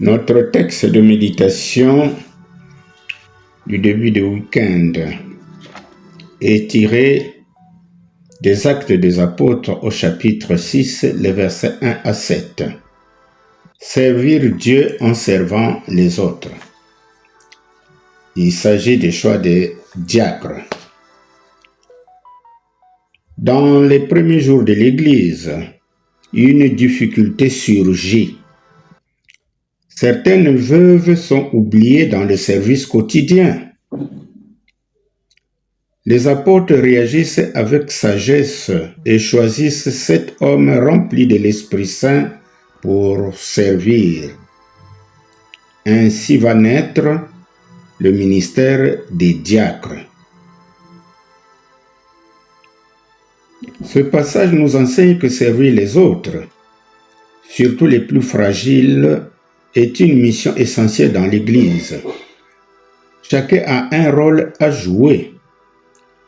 Notre texte de méditation du début de week-end est tiré des Actes des Apôtres au chapitre 6, les versets 1 à 7. Servir Dieu en servant les autres. Il s'agit des choix des diacres. Dans les premiers jours de l'Église, une difficulté surgit. Certaines veuves sont oubliées dans le service quotidien. Les apôtres réagissent avec sagesse et choisissent 7 hommes remplis de l'Esprit Saint pour servir. Ainsi va naître le ministère des diacres. Ce passage nous enseigne que servir les autres, surtout les plus fragiles, est une mission essentielle dans l'Église. Chacun a un rôle à jouer.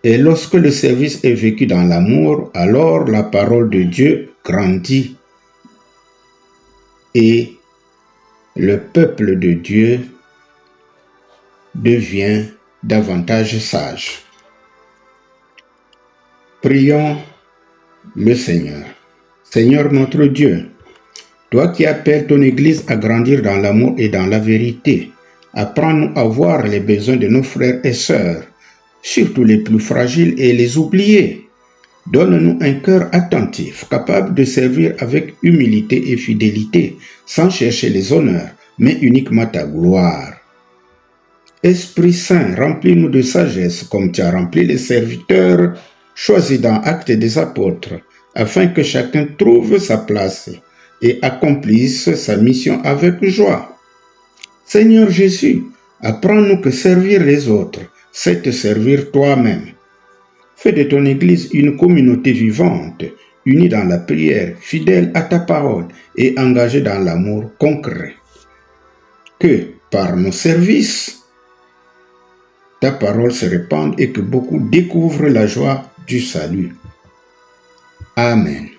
Et lorsque le service est vécu dans l'amour, alors la parole de Dieu grandit et le peuple de Dieu devient davantage sage. Prions le Seigneur. Seigneur notre Dieu, toi qui appelles ton Église à grandir dans l'amour et dans la vérité, apprends-nous à voir les besoins de nos frères et sœurs, surtout les plus fragiles et les oubliés. Donne-nous un cœur attentif, capable de servir avec humilité et fidélité, sans chercher les honneurs, mais uniquement ta gloire. Esprit Saint, remplis-nous de sagesse, comme tu as rempli les serviteurs choisis dans Actes des Apôtres, afin que chacun trouve sa place et accomplisse sa mission avec joie. Seigneur Jésus, apprends-nous que servir les autres, c'est te servir toi-même. Fais de ton Église une communauté vivante, unie dans la prière, fidèle à ta parole et engagée dans l'amour concret. Que, par nos services, ta parole se répande et que beaucoup découvrent la joie du salut. Amen.